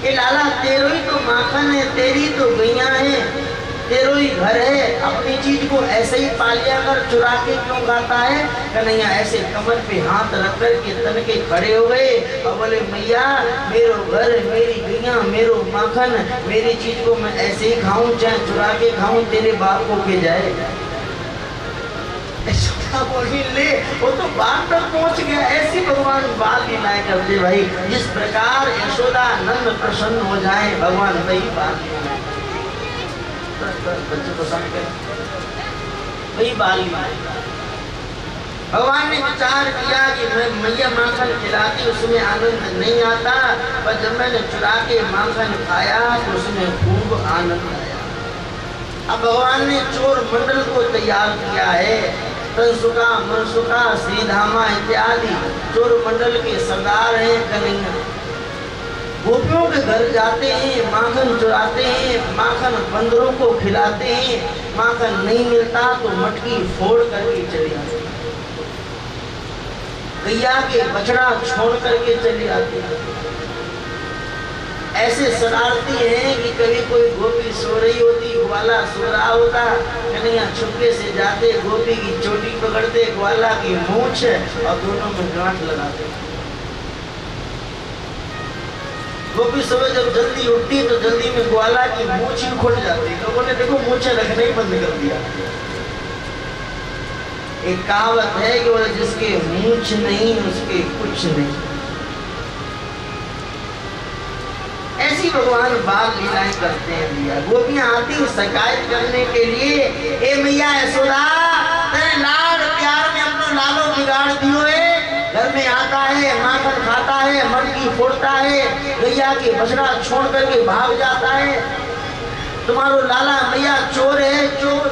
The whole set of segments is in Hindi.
ये लाला तेरो ही तो माखन है, तेरी तो गैया है, तेरो ही घर है, अपनी चीज को ऐसे ही पालिया कर चुरा के क्यों खाता है? कन्हैया ऐसे कमर पे हाथ रख कर के तन के खड़े हो गए और बोले मैया मेरो घर, मेरी गैया, मेरो माखन, मेरी चीज को मैं ऐसे ही खाऊं चाहे चुरा के खाऊं, तेरे बाप को के जाए। बोली ले, वो तो बाप तक पहुंच गया। ऐसी भगवान बाल लीलाएं करते भाई, जिस प्रकार यशोदा नंद प्रसन्न हो जाए भगवान वही बाल लीलाएं, बच्चे को समझ वही बाल लीलाएं। भगवान ने विचार किया कि मैं मैया माखन खिलाती उसमें आनंद नहीं आता, पर जब मैंने चुरा के माखन खाया तो उसमें खूब आनंद आया। अब भगवान ने चोर मंडल को तैयार किया है, तनसुका, मनसुका, श्रीधामा इत्यादि चोर मंडल के सरदार हैं कन्हैया। गोपियों के घर जाते हैं, माखन चुराते हैं, माखन बंदरों को खिलाते हैं, माखन नहीं मिलता तो मटकी फोड़ करके चले आते, गैया के बछड़ा छोड़ करके चले आते हैं। ऐसे शरारती हैं कि कभी कोई गोपी सो रही होती, ग्वाला सो रहा होता, कन्हैया छुपके से जाते, गोपी की चोटी पकड़ते, ग्वाला की मूंछ और दोनों में गांठ लगाते। गोपी सुबह जब जल्दी उठती तो जल्दी में ग्वाला की मूंछ ही खुल जाती। लोगों ने देखो मूंछें रखना ही बंद कर दिया। एक कहावत है कि वो जिसके मूंछ नहीं उसके कुछ नहीं। ऐसी भगवान बाल लीलाएं करते हैं भैया। गोपियां आती शिकायत करने के लिए, ए मैया यशोदा तेरे लाड प्यार में अपना लालो बिगाड़ दियो है। घर में आता है, माखन खाता है, मटकी फोड़ता है, गैया के बछड़ा छोड़ करके भाग जाता है। तुम्हारो लाला मैया चोर है, चोर।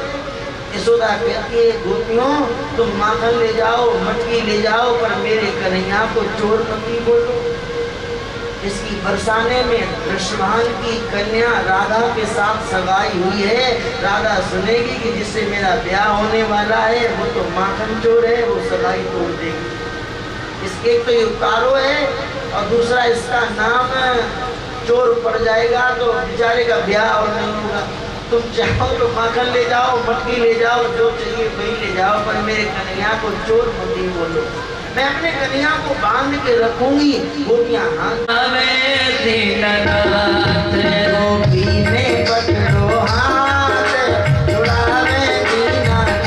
यशोदा कहती है गोपियों तुम माखन ले जाओ, मटकी ले जाओ, पर मेरे कन्हैया को चोर मत बोलो। इसकी बरसाने में वृषभान की कन्या राधा के साथ सगाई हुई है। राधा सुनेगी कि जिससे मेरा ब्याह होने वाला है वो तो माखन चोर है, वो सगाई तोड़ देगी। इसके तो ये उतारो है और दूसरा इसका नाम चोर पड़ जाएगा तो बेचारे का ब्याह और नहीं होगा। तुम चाहो तो माखन ले जाओ, मटकी ले जाओ, जो चाहिए वही ले जाओ, पर मेरे कन्हैया को चोर मत बोलो। मैं अपने कन्हैया को बांध के रखूंगी। गोपियां हाथ में दीननाथ गोपी ने पकड़ो हाथ, छुड़ावे दीननाथ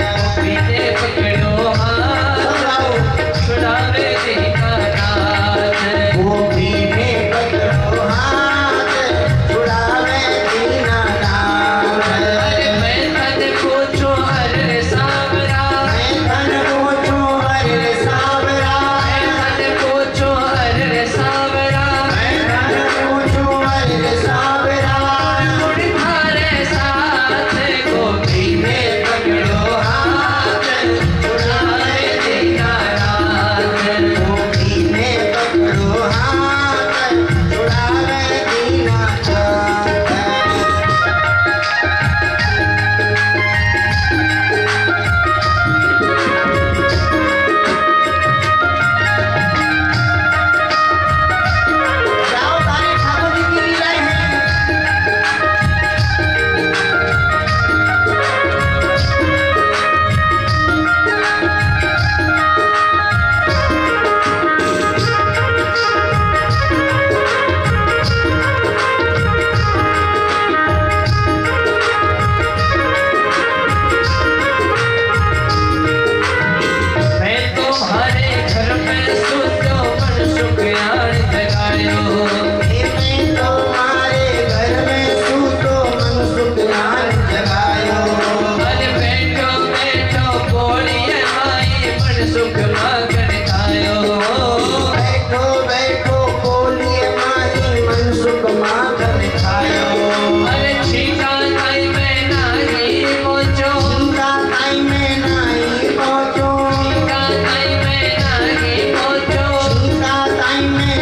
गोपी ने पकड़ो हाथ, छुड़ावे दीननाथ गोपी ने पकड़ो हाथ, छुड़ावे दीननाथ। अरे मैं धन पूछो हर सावरा, मैं धन पूछो हर सावरा, मैं धन पूछो हर सावरा, मैं धन पूछो हर सावरा। तुम्हारे साथ गोपी में पकड़ो हाथ, छुड़ावे दीननाथ गोपी में पकड़ो हाथ, छुड़ावे दीननाथ। जाओ तारे ठाकुर जी की लीलाएं हैं। मैं तुम्हारे घर में सुतो मन सुख यार जगायो, मैं तुम्हारे घर में सुतो मन सुख यार जगायो। अरे बैठो बैठो बोलिए माई मन सुख माखन खायो, बैठो बैठो बोलिए माई मन सुख माखन खायो। अरे छीका ताई में नाही पहुंचो, छीका ताई में नाही पहुंचो, छीका ताई में नाही पहुंचो, छीका ताई में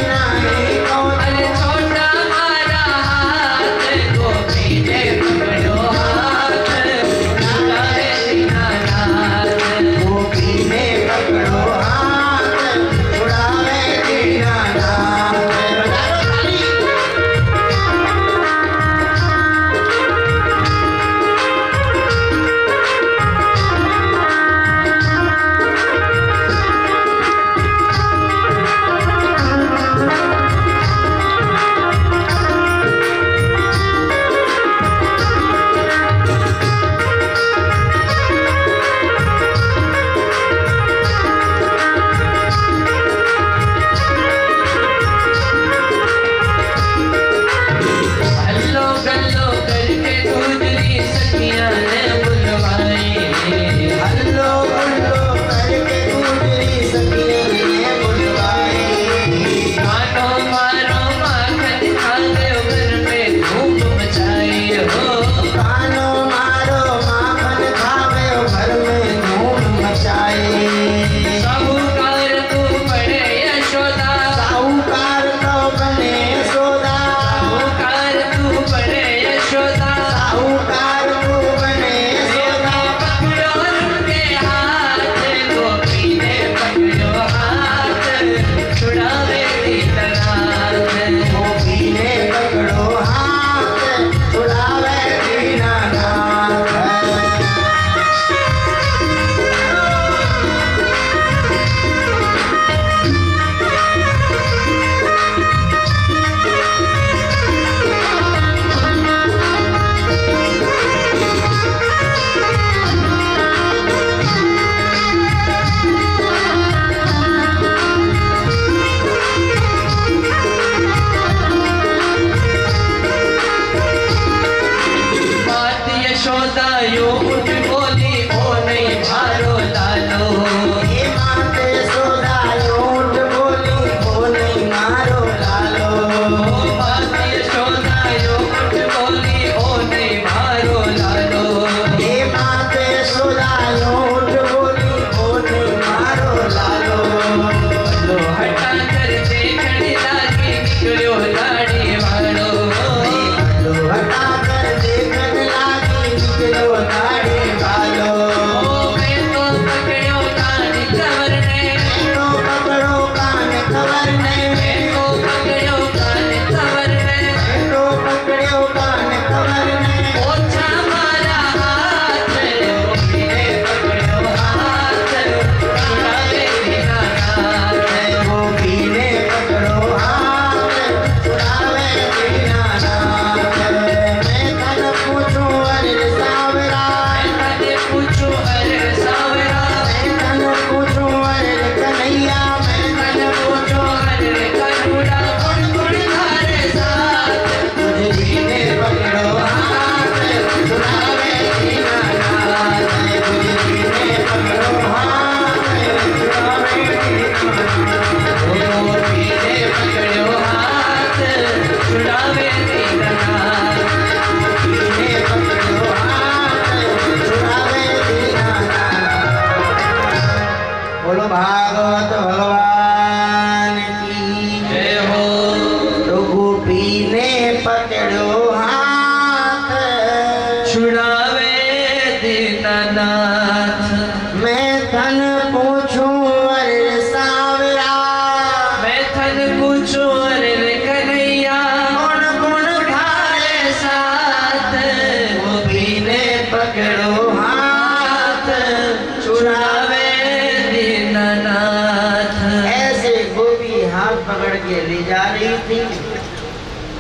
रही थी।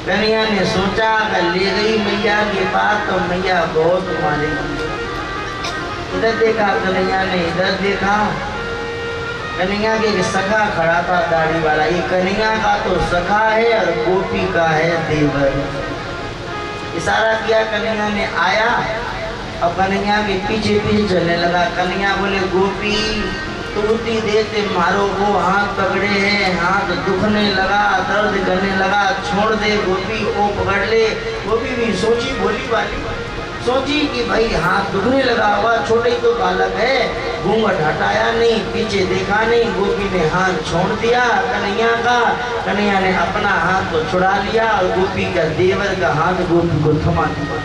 कन्हैया ने सोचा अगर ले गई मैया के पास तो मैया बहुत मारेगी। इधर देखा कन्हैया ने, इधर देखा, कन्हैया के सखा खड़ा था दाढ़ी वाला। ये कन्हैया का तो सखा है और गोपी का है देवर। इशारा किया, कन्हैया ने आया और कन्हैया के पीछे पीछे चलने लगा। कन्हैया बोले गोपी तो उतनी देर से मारो, वो हाथ पकड़े हैं, हाथ दुखने लगा, दर्द करने लगा, छोड़ दे गोपी को पकड़ ले। गोपी भी सोची, भोली वाली सोची कि भाई हाथ दुखने लगा हुआ, छोटे तो बालक है, घूंघट हटाया नहीं, पीछे देखा नहीं, गोपी ने हाथ छोड़ दिया कन्हैया का। कन्हैया ने अपना हाथ तो छुड़ा लिया और गोपी का देवर का हाथ गोपी को थमा दिया।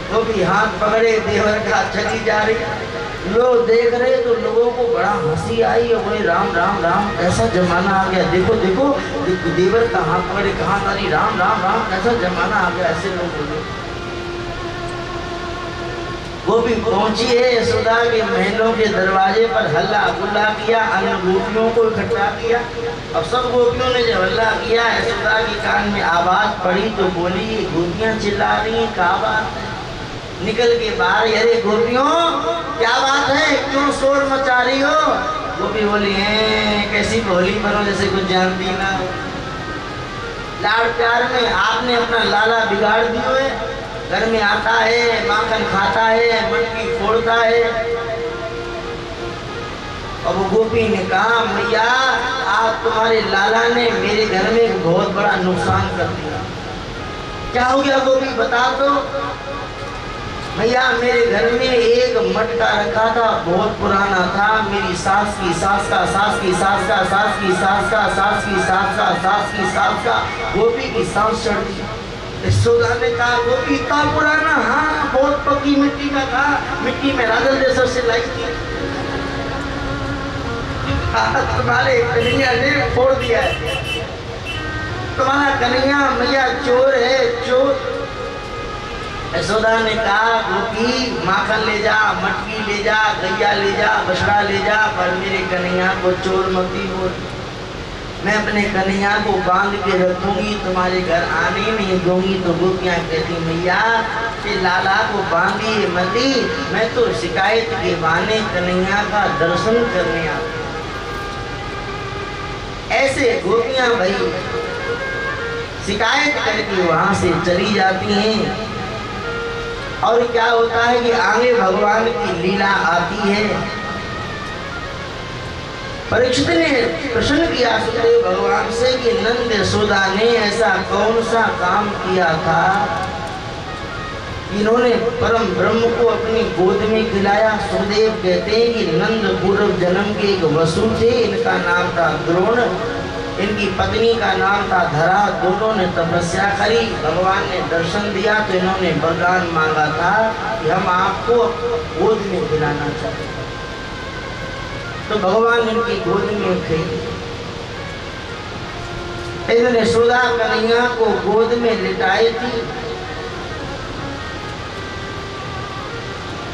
गोपी हाथ पकड़े देवर का चली जा रही। लोग देख रहे तो लोगों को बड़ा हंसी आई और बोले राम राम राम, ऐसा जमाना आ गया, देखो देखो देवर का हाथ पकड़े कहाँ जा रही, राम राम राम, ऐसा जमाना आ गया, ऐसे लोग बोले। गोपी पहुंची है यशोदा के महलों के दरवाजे पर, हल्ला गुल्ला किया, अन्य गोपियों को इकट्ठा किया। अब सब गोपियों ने जब हल्ला किया, यशोदा के कान में आवाज पड़ी तो बोली गोपियां चिल्ला रही हैं, क्या बात है? निकल के बाहर, अरे गोपियों क्या बात है, क्यों शोर मचा रही हो? गोपी बोली है कैसी भोली बनो जैसे कुछ जानती ना। लाड़ प्यार में आपने अपना लाला बिगाड़ दियो है। घर में आता है, माखन खाता है, मटकी फोड़ता है। अब गोपी ने कहा मैया आप तुम्हारे लाला ने मेरे घर में एक बहुत बड़ा नुकसान कर दिया। क्या हो गया गोपी बता दो। भैया मेरे घर में एक मटका रखा था, बहुत पुराना था, मेरी सास की सास का सास की सास का सास की सास का सास की सास का सास की सास का गोपी की सांस चढ़ दी। यशोदा ने कहा गोपी इतना पुराना? हाँ बहुत पक्की मिट्टी का था, मिट्टी में राधल देशों से लाई थी। तुम्हारे कन्हैया ने फोड़ दिया है, तुम्हारा कन्हैया मैया चोर है, चोर। यशोदा ने कहा गोपी माखन ले जा, मटकी ले जा, गैया ले जा, बछड़ा ले जा, पर मेरे कन्हैया को चोर मती बोल। मैं अपने कन्हैया को बांध के रखूंगी, तुम्हारे घर आने नहीं दूंगी। तो गोपियां कहती मैया कि लाला को बांधी मती, मैं तो शिकायत के बहाने कन्हैया का दर्शन करने आती। ऐसे गोपियां भाई शिकायत करके वहां से चली जाती हैं। और क्या होता है कि आगे भगवान की लीला आती है। परीक्षित ने प्रश्न किया सुखदेव भगवान से कि नंद यशोदा ने ऐसा कौन सा काम किया था, इन्होंने परम ब्रह्म को अपनी गोद में खिलाया। सुखदेव कहते हैं कि नंद पूर्व जन्म के एक वसु थे, इनका नाम था द्रोण, इनकी पत्नी का नाम था धरा। दोनों ने तपस्या करी, भगवान ने दर्शन दिया तो इन्होंने वरदान मांगा था कि हम आपको गोद में खिलाना चाहते हैं। तो भगवान इनकी गोद में थे। इन्होंने यशोदा कन्हैया को गोद में लिटाई थी,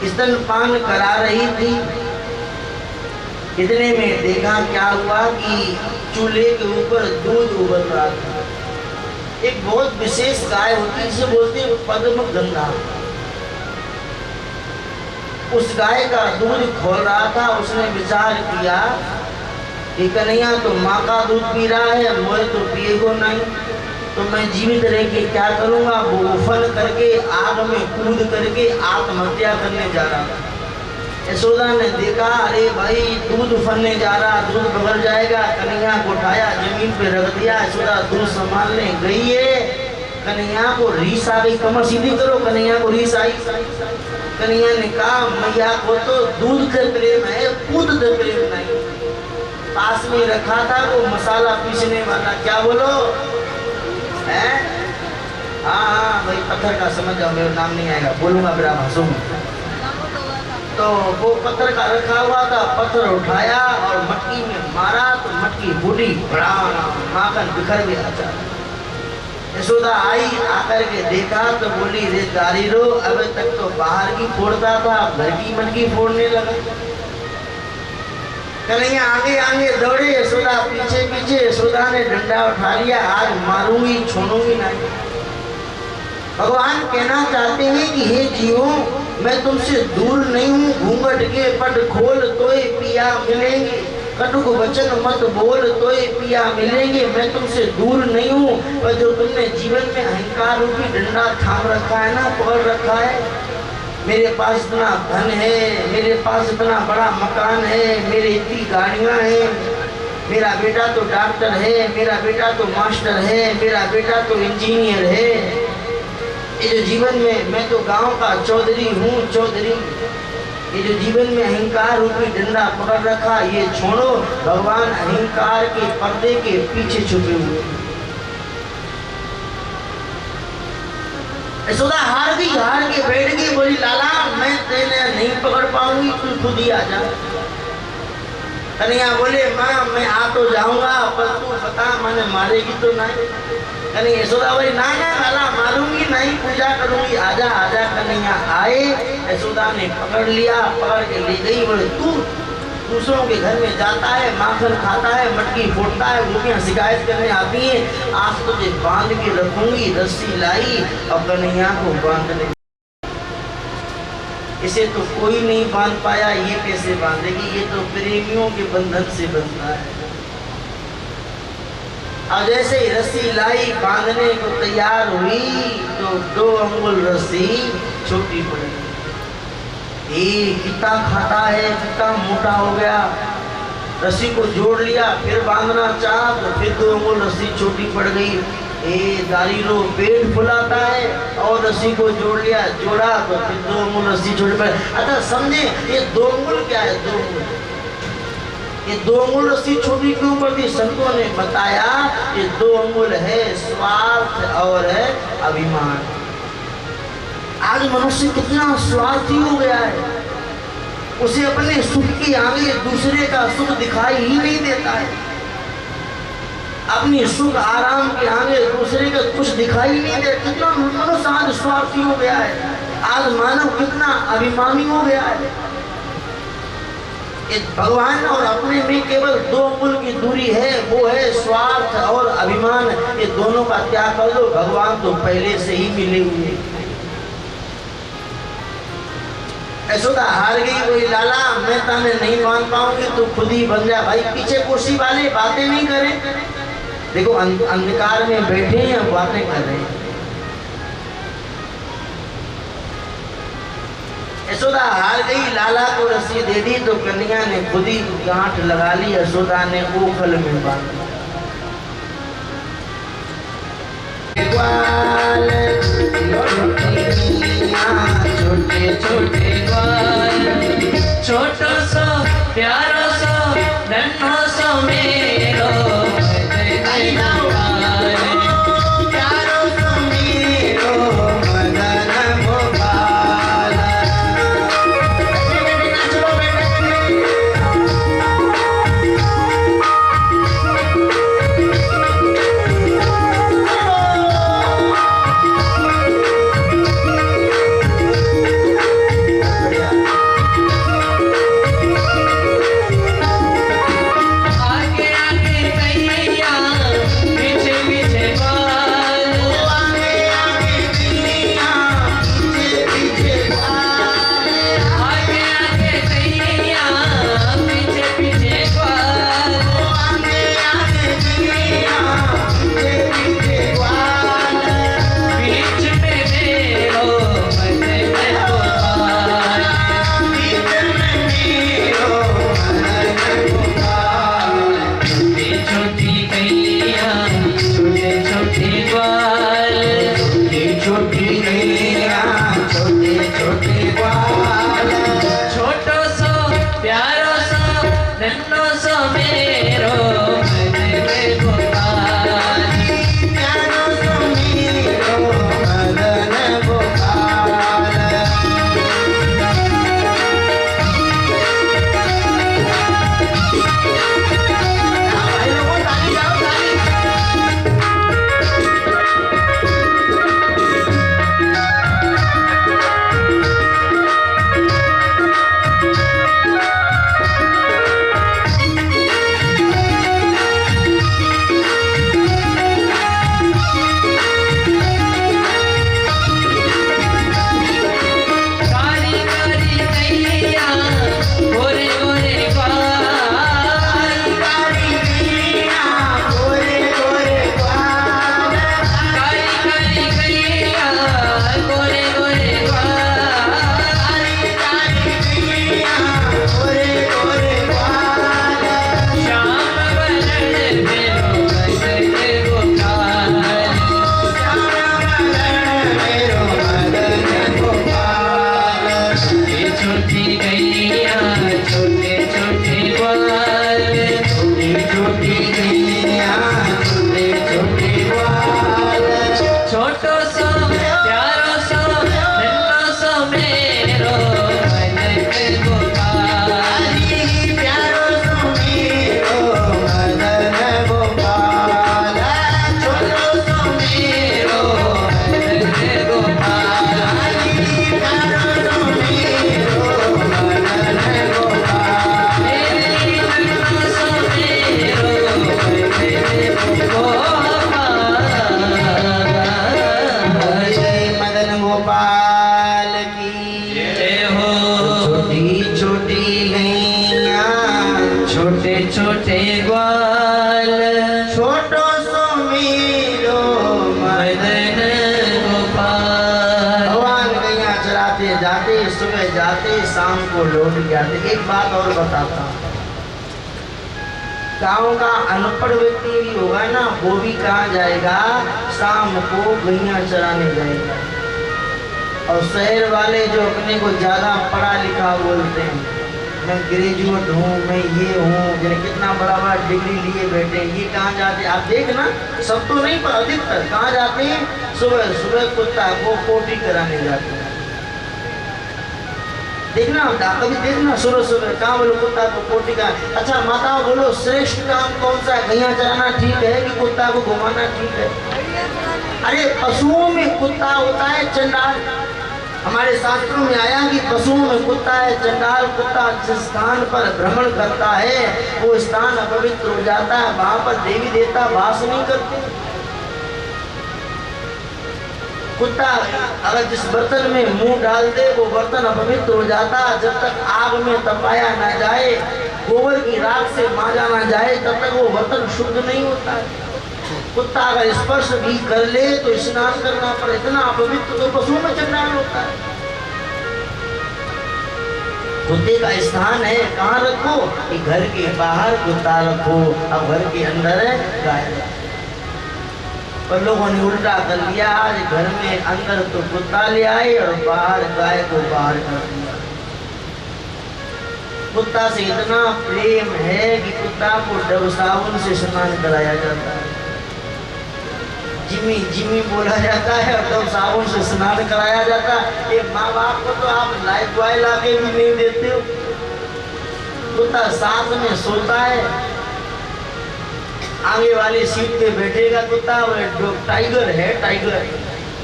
स्तनपान करा रही थी। इतने में देखा क्या हुआ कि चूल्हे के ऊपर दूध उबल रहा था। एक बहुत विशेष गाय होती है जिसे बोलते हैं पद्म गंगा, उस गाय का दूध खोल रहा था। उसने विचार किया कि कन्हैया तो माँ का दूध पी रहा है, मुझे तो पिएगो नहीं, तो मैं जीवित रह के क्या करूँगा। वो उफल करके आग में कूद करके आत्महत्या करने जा रहा था। यशोदा ने देखा अरे भाई दूध उफलने जा रहा, दूध बगड़ जाएगा। कन्हैया को उठाया जमीन पे रख दिया। यशोदा दूध संभालने गई है, कन्हैया को रीस आ गई। कमर सीधी करो, कन्हैया को रीस आई। कन्हैया ने कहा मैया को तो दूध से प्रेम है, दूध से प्रेम नहीं। पास में रखा था वो मसाला पीसने वाला, क्या बोलो है? हाँ भाई पत्थर का समझ जाओ, मेरा नाम नहीं आएगा, बोलूंगा मेरा भाषण। तो वो पत्थर का रखा हुआ था, पत्थर उठाया और मटकी में मारा तो मटकी फूटी, माखन बिखर गया। यशोदा आई, आकर के देखा तो बोली रे दारी रो, अब तक तो बाहर की फोड़ता था, अब घर की मटकी फोड़ने लगा। कन्हैया आगे आगे दौड़े, यशोदा पीछे पीछे। यशोदा ने डंडा उठा लिया, आज मारूंगी छोड़ूंगी नहीं। भगवान कहना चाहते हैं कि हे जीवो, मैं तुमसे दूर नहीं हूँ। घूंघट के पट खोल तोय पिया मिलेंगे, कटुक वचन मत बोल तोय पिया मिलेंगे। मैं तुमसे दूर नहीं हूँ, पर जो तुमने जीवन में अहंकार रूपी डंडा थाम रखा है ना, पकड़ रखा है। मेरे पास इतना धन है, मेरे पास इतना बड़ा मकान है, मेरे इतनी गाड़ियाँ हैं, मेरा बेटा तो डॉक्टर है, मेरा बेटा तो मास्टर है, मेरा बेटा तो इंजीनियर है। ये जो जीवन में मैं तो गांव का चौधरी हूँ, चौधरी। ये जो जीवन में अहंकार रूपी डंडा पकड़ रखा, ये छोड़ो। भगवान अहंकार के पर्दे के पीछे छुपे हुए। यशोदा हार गई, हार के बैठ गई, बोली लाला मैं तेने नहीं पकड़ पाऊंगी, तू खुद ही आ जा। कन्हैया बोले माँ मैं आ तो जाऊंगा, पर तू बता मैंने मारेगी तो नहीं। कन्हैया यशोदा बोली ना ना लाला मारूंगी नहीं, पूजा करूंगी, आजा आजा। कन्हैया आए, यशोदा ने पकड़ लिया, पकड़ के ले गई। बोले तू दूसरों के घर में जाता है, माखन खाता है, मटकी फोड़ता है, गोपियाँ शिकायत करने आती हैं, आज तुझे बांध के रखूंगी। रस्सी लाई और कन्हैया को बांधने। इसे तो कोई नहीं बांध पाया, ये कैसे बांधेगी? ये तो प्रेमियों के बंधन से बंधता है। अब जैसे ही रस्सी लाई, बांधने को तैयार हुई, तो 2 अंगुल रस्सी छोटी पड़ गई। कितना खाता है, कितना मोटा हो गया। रस्सी को जोड़ लिया, फिर बांधना चाहा तो फिर 2 अंगुल रस्सी छोटी पड़ गई। दारी रो पेट फुलाता है, और रस्सी को जोड़ लिया, जोड़ा तो फिर 2 अंगुल रस्सी छोटी पड़। अच्छा समझे, ये 2 अंगुल क्या है? 2 अंगुल, ये 2 अंगुल रस्सी छोटी क्यों पड़ती? संतों ने बताया ये 2 अंगुल है स्वार्थ और है अभिमान। आज मनुष्य कितना स्वार्थी हो गया है, उसे अपने सुख की आगे दूसरे का सुख दिखाई ही नहीं देता है। अपनी सुख आराम के आगे दूसरे का कुछ दिखाई नहीं देता। कितना मनुष्य आज स्वार्थी हो गया है, आज मानव कितना अभिमानी हो गया है। भगवान और अपने में केवल 2 अंगुल की दूरी है, वो है स्वार्थ और अभिमान। ये दोनों का त्याग कर दो, भगवान तो पहले से ही मिले हुए। यशोदा हार गई, बोली लाला मैं ताने नहीं मान पाऊंगी, तू खुद ही बन जा। भाई पीछे कुर्सी वाले बातें नहीं करें, देखो अंधकार में बैठे हैं, बातें कर रहे हैं। यशोदा हार गई, लाला को रस्सी दे दी, तो कन्हैया ने खुद ही गांठ लगा ली। यशोदा ने ओखल में बांध दिया। छोटे छोटे ग्वाल, छोटो सो प्यारो सो नन्हो सो मेरो, प्यारो सो मेरो मदन गोपाल। मीरो मदन गोपाल। भगवान गैया चराते जाते, सुबह जाते शाम को लौट के आते। एक बात और बताता हूँ, गाँव का अनपढ़ व्यक्ति भी होगा ना, वो भी कहाँ जाएगा, शाम को गैया चराने जाएगा। और शहर वाले जो अपने को ज्यादा पढ़ा लिखा बोलते हैं, मैं ग्रेजुएट हूँ, मैं ये हूँ, जिन्हें कितना बड़ा बड़ा डिग्री लिए बैठे, ये कहाँ जाते हैं? आप देखना, सब तो नहीं पर अधिकतर कहाँ जाते हैं, सुबह सुबह कुत्ता को पोटी कराने जाते हैं। देखना आप कभी देखना, सुबह सुबह कहाँ बोलो कुत्ता को पोटी का। अच्छा माता बोलो, श्रेष्ठ काम कौन सा है? गैया चराना ठीक है कि कुत्ता को घुमाना ठीक है? अरे पशुओं में कुत्ता होता है चंडाल। हमारे शास्त्रों में आया कि पशुओं में कुत्ता है चंडाल। कुत्ता जिस स्थान पर भ्रमण करता है वो स्थान अपवित्र हो जाता है, वहां पर देवी देवता वास नहीं करते। कुत्ता अगर जिस बर्तन में मुंह डाल दे वो बर्तन अपवित्र हो जाता है। जब तक आग में तपाया ना जाए, गोबर की राख से मांजा ना जाए, तब तक वो बर्तन शुद्ध नहीं होता है। कुत्ता अगर स्पर्श भी कर ले तो स्नान करना पड़े, इतना अपवित्र तो पशुओं में चंडाल होता है। कुत्ते का स्थान है कहाँ रखो कि घर के बाहर कुत्ता रखो, अब घर के अंदर गाय रखो। पर लोगों ने उल्टा कर लिया, आज घर में अंदर तो कुत्ता ले आए और बाहर गाय को बाहर कर दिया। कुत्ता से इतना प्रेम है कि कुत्ता को डब साबुन से स्नान कराया जाता है, जिमी जिमी बोला जाता है और डब साबुन से स्नान कराया जाता है। एक माँ बाप को तो आप लाइफ बॉय लाके भी नहीं देते हो। कुत्ता साथ में सोता है, आगे वाली सीट पे बैठेगा कुत्ता, टाइगर है टाइगर,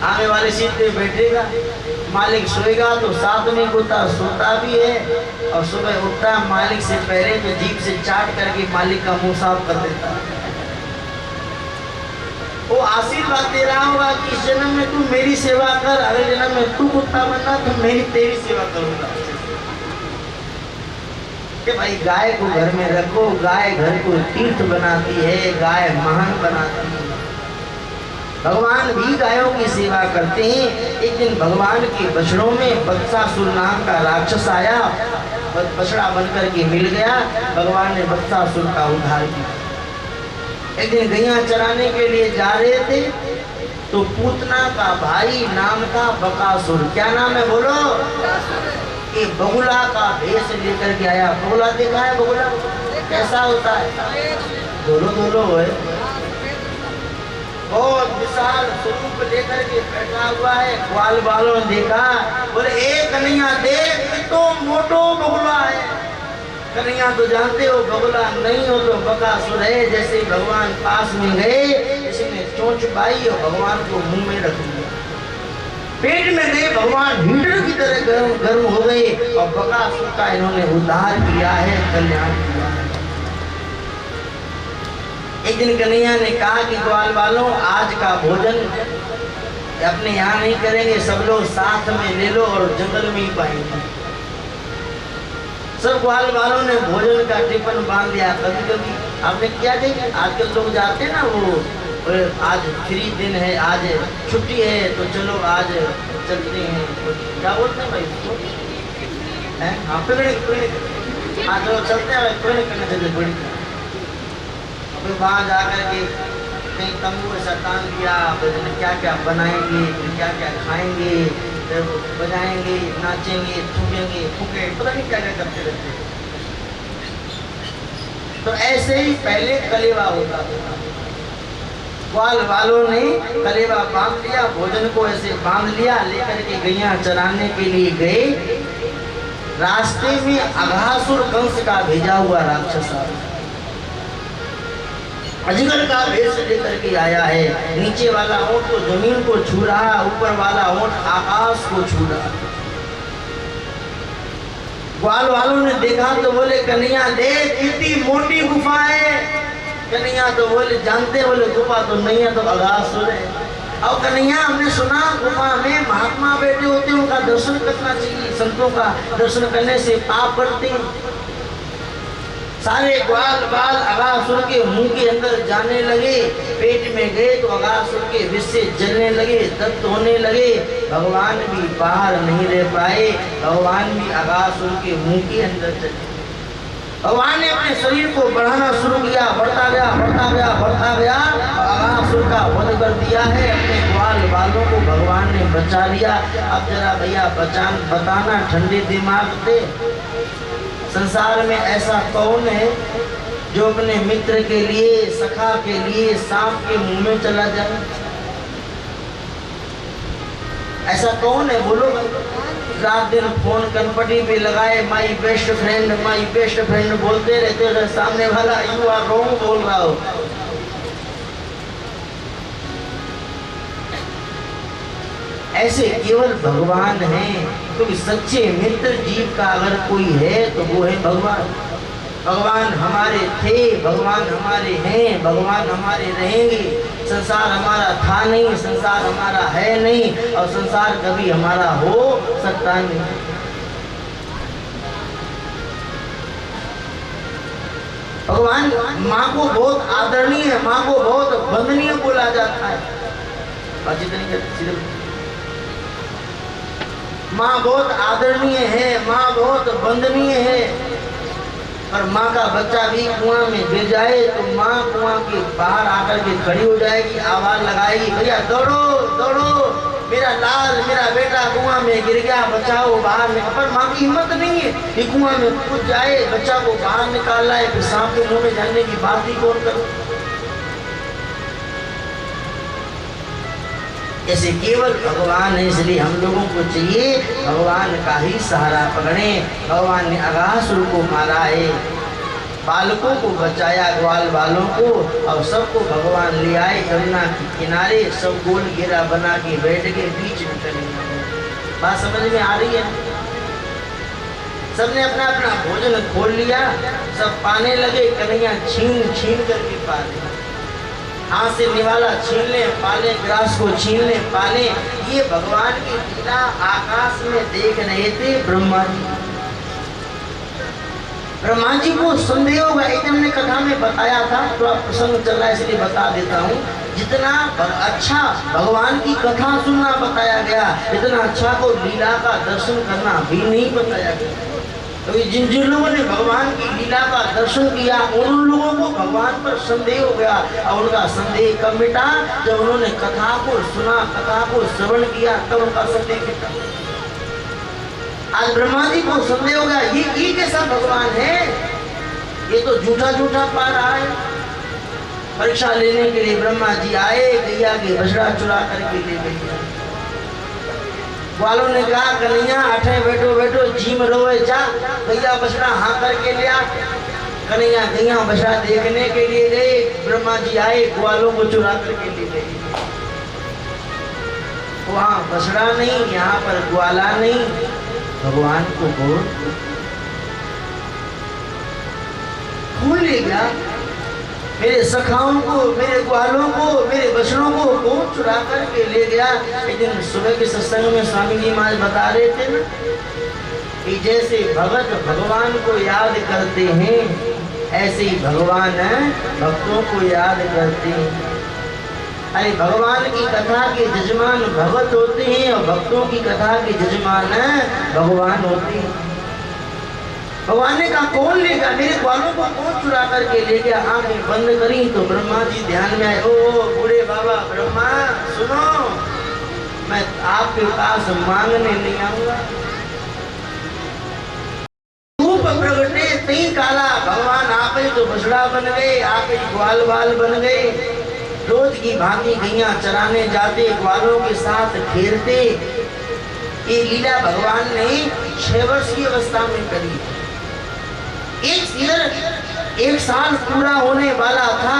आगे वाली सीट पे बैठेगा, मालिक सोएगा तो साथ में कुत्ता सोता भी है। और सुबह उठता है मालिक से पहले तो जीभ से चाट करके मालिक का मुंह साफ कर देता है। वो आशीर्वाद दे रहा होगा कि इस जन्म में तू मेरी सेवा कर, अगले जन्म में तू कुत्ता बनना तो मेरी तेरी सेवा करूंगा। कि भाई गाय को घर में रखो, गाय घर को तीर्थ बनाती है, गाय महान बनाती है। भगवान भी गायों की सेवा करते हैं। एक दिन भगवान के बछड़ों में बत्सासुर नाम का राक्षस आया, बछड़ा बनकर के मिल गया। भगवान ने बत्सासुर का उद्धार किया। एक दिन गैया चराने के लिए जा रहे थे तो पूतना का भाई नाम था बकासुर। क्या नाम है बोलो? कि बगुला का भेष लेकर के आया। बगुला देखा है? बगुला कैसा होता है? दोनों है, बहुत विशाल स्वरूप लेकर के बैठा हुआ है। ग्वाल वालों ने देखा, बोले एक कन्हैया देख तो मोटो बगुला है। कन्हैया तो जानते हो बगुला नहीं हो तो बकासुर है। जैसे भगवान पास में गए, इसने चोंच पाई और भगवान को मुंह में रख दिया। पेट में गए, भगवान हीटर की तरह गर्म हो गए और बकासुर का इन्होंने उद्धार किया है, कल्याण किया है। एक दिन कन्हैया ने कहा कि ग्वाल वालों आज का भोजन अपने यहाँ नहीं करेंगे, सब लोग साथ में ले लो और जंगल में ही पाएंगे। सब ग्वाल वालों ने भोजन का टिफिन बांध दिया। कभी कभी आपने क्या देखा, आजकल लोग जाते हैं ना, वो आज फ्री दिन है, आज छुट्टी है तो चलो आज चलते हैं, क्या बोलते हैं भाई उसको? हाँ पिकनिक, हाँ चलो चलते हैं, पिकनिक करने चलते पिकनिक। फिर वहाँ जा कर के कहीं तंबू ऐसा तान दिया, क्या क्या बनाएंगे, फिर क्या क्या खाएंगे, फिर बजाएंगे, नाचेंगे, थूकेंगे, फूके, पता नहीं क्या क्या करते रहते। तो ऐसे ही पहले कलेवा होता था। ग्वाल वालों ने कलेवा बांध लिया, भोजन को ऐसे बांध लिया, लेकर के गैया चराने के लिए गए। रास्ते में अघासुर कंस का भेजा हुआ राक्षस अजगर का भेष लेकर के आया है। नीचे वाला ओंठ तो जमीन को छू रहा, ऊपर वाला ओंठ आकाश को छू रहा। ग्वाल वालों ने देखा तो बोले कन्हैया देख कितनी मोटी गुफा है। कन्हैया तो बोले जानते, बोले गुफा तो नहीं है तो अघासुर है। और कन्हैया हमने सुना गुफा में महात्मा बैठे होते हैं, उनका दर्शन करना चाहिए, संतों का दर्शन करने से पाप बढ़ते हैं। सारे ग्वाल बाल अगासुर के मुंह के अंदर जाने लगे, पेट में गए तो अगासुर के विष से जलने लगे, दत्त होने लगे। भगवान भी बाहर नहीं रह पाए, भगवान भी अगासुर के मुंह के अंदर चले। भगवान ने अपने शरीर को बढ़ाना शुरू किया, बढ़ता गया बढ़ता गया बढ़ता गया, अगासुर का वध कर दिया है। अपने ग्वाल बालों को भगवान ने बचा लिया। अब जरा भैया बताना ठंडे दिमाग से, संसार में ऐसा कौन है जो अपने मित्र के लिए, सखा के लिए सांप के मुंह में चला जाए? ऐसा कौन है बोलो? रात दिन फोन कनपटी पे लगाए, माई बेस्ट फ्रेंड बोलते रहते हो, सामने वाला यू आर रॉन्ग बोल रहा हो। ऐसे केवल भगवान हैं, क्योंकि सच्चे मित्र जीव का अगर कोई है तो वो है भगवान। भगवान हमारे थे, भगवान हमारे हैं, भगवान हमारे रहेंगे। संसार हमारा था नहीं, संसार हमारा है नहीं, और संसार कभी हमारा हो सकता नहीं। भगवान माँ को बहुत आदरणीय, माँ को बहुत वंदनीय बोला जाता है। माँ बहुत आदरणीय है, माँ बहुत वंदनीय है। और माँ का बच्चा भी कुआं में गिर जाए तो माँ कुआं के बाहर आकर के खड़ी हो जाएगी, आवाज लगाएगी, भैया दौड़ो दौड़ो, मेरा लाल मेरा बेटा कुआं में गिर गया, बचाओ बाहर निकाल। पर माँ की हिम्मत नहीं है कि कुआं में कूद जाए, बच्चा को बाहर निकाल लाए, फिर सांप के मुंह में जाने की बात ही कौन करे। ऐसे केवल भगवान है, इसलिए हम लोगों को चाहिए भगवान का ही सहारा पकड़े। भगवान ने अगासुर को मारा है, बालकों को बचाया, ग्वाल बालों को, और सबको भगवान ले आए यमुना के किनारे। सब गोल घेरा बना के बैठ के बीच में कन्हैया। बात समझ में आ रही है? सबने अपना अपना भोजन खोल लिया, सब पाने लगे। कन्हैया छीन छीन करके पाले, हाथ से निवाला छीन ले पाले, ग्रास को छीन ले पाले। ये भगवान की लीला आकाश में देख रहे थे ब्रह्मा जी। ब्रह्मा जी को संदेह होगा, एक हमने कथा में बताया था, थोड़ा प्रसंग चल रहा है इसलिए बता देता हूँ। जितना अच्छा भगवान की कथा सुनना बताया गया, इतना अच्छा को लीला का दर्शन करना भी नहीं बताया गया। तो जिन लोगों ने भगवान की लीला का दर्शन किया, उन लोगों को भगवान पर संदेह हो गया। और उनका संदेह कब मिटा? जब उन्होंने कथा को सुना, कथा को श्रवण किया, तब उनका संदेह मिटा। आज ब्रह्मा जी को संदेह हो गया, ये कैसा भगवान है, ये तो झूठा झूठा पा रहा है। परीक्षा लेने के लिए ब्रह्मा जी आए, गैया के बछड़ा चुरा करके ले गए। वालों ने कहा कन्हैया अठे बैठो बैठो, झीम रोए जा, गैया बछड़ा हाँ करके लिया। कन्हैया गैया बछड़ा देखने के लिए गए, ब्रह्मा जी आए, ग्वालों को चुरा करके ले गए। वहाँ बछड़ा नहीं, यहाँ पर ग्वाला नहीं, भगवान को भूल ले गया। मेरे सखाओं को, मेरे ग्वालों को, मेरे बछड़ों को कौन चुरा करके ले गया? एक दिन सुबह के सत्संग में स्वामी जी महाराज बता रहे थे ना कि जैसे भगत भगवान को याद करते हैं, ऐसे ही भगवान भक्तों को याद करते हैं। अरे भगवान की कथा के जजमान भगत होते हैं और भक्तों की कथा के जजमान भगवान होते हैं। भगवान ने कहा कौन लेगा, मेरे ग्वालों को कौन चुरा करके ले गया? आंखें बंद करी तो ब्रह्मा जी ध्यान में आए। ओ बूढ़े बाबा ब्रह्मा सुनो, मैं आपके पास मांगने नहीं आऊंगा। रूप प्रगटे तई काला, भगवान आप ही तो बछड़ा बन गए, आप ही ग्वाल बाल बन गए। रोज की भांति गैया चराने जाते, ग्वालों के साथ खेलते। ये लीला भगवान ने 6 वर्ष की अवस्था में करी। एक साल पूरा होने वाला था।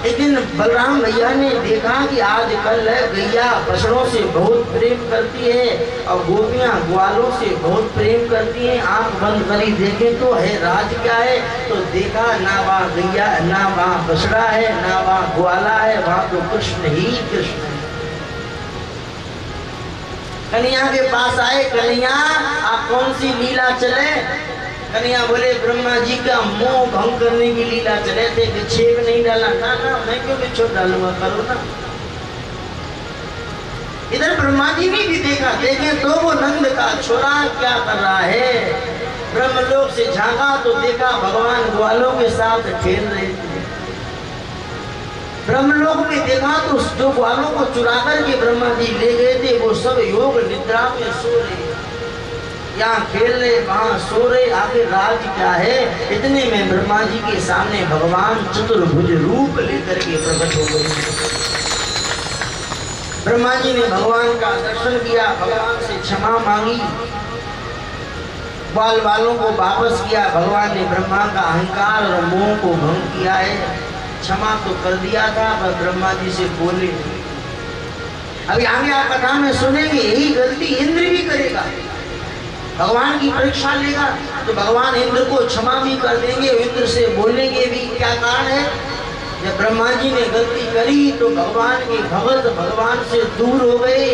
एक दिन बलराम भैया ने देखा कि आजकल गैया बछड़ों से बहुत प्रेम करती है और गोपियां ग्वालों से बहुत प्रेम करती हैं। आंख बंद करी देखे तो है राज क्या है, तो देखा ना वहाँ गैया, ना वहाँ बछड़ा है, ना वहाँ ग्वाला है, वहाँ तो कृष्ण ही कृष्ण है। कन्हैया के पास आए, कन्हैया आप कौन सी लीला चले? कन्हैया बोले ब्रह्मा जी का मोह भंग करने की लीला चले थे, विक्षेप नहीं डाला। ना ना, मैं क्यों विक्षेप डालूंगा, करो ना। इधर ब्रह्मा जी ने भी देखा, देखे तो वो नंद का छोरा क्या कर रहा है। ब्रह्मलोक से झांका तो देखा भगवान ग्वालों के साथ खेल रहे थे। ब्रह्मलोक में देखा तो जो ग्वालों को चुरा करके ब्रह्मा जी ले गए थे वो सब योग निद्रा में सो रहे, यहाँ खेल रहे, वहां सो रहे। आखिर राज क्या है। इतने में ब्रह्मा जी के सामने भगवान चतुर्भुज रूप लेकर के प्रकट हो गए। ब्रह्मा जी ने भगवान का दर्शन किया, भगवान से क्षमा मांगी, बाल बालों को वापस किया। भगवान ने ब्रह्मा का अहंकार और मोह को भंग किया है, क्षमा तो कर दिया था, पर ब्रह्मा जी से बोले नहीं। अभी आगे आप कथा में सुनेंगे यही गलती इंद्र भी करेगा, भगवान की परीक्षा लेगा तो भगवान इंद्र को क्षमा भी कर देंगे, इंद्र से बोलेंगे भी। क्या कारण है, जब ब्रह्मा जी ने गलती करी तो भगवान के भगत भगवान से दूर हो गए,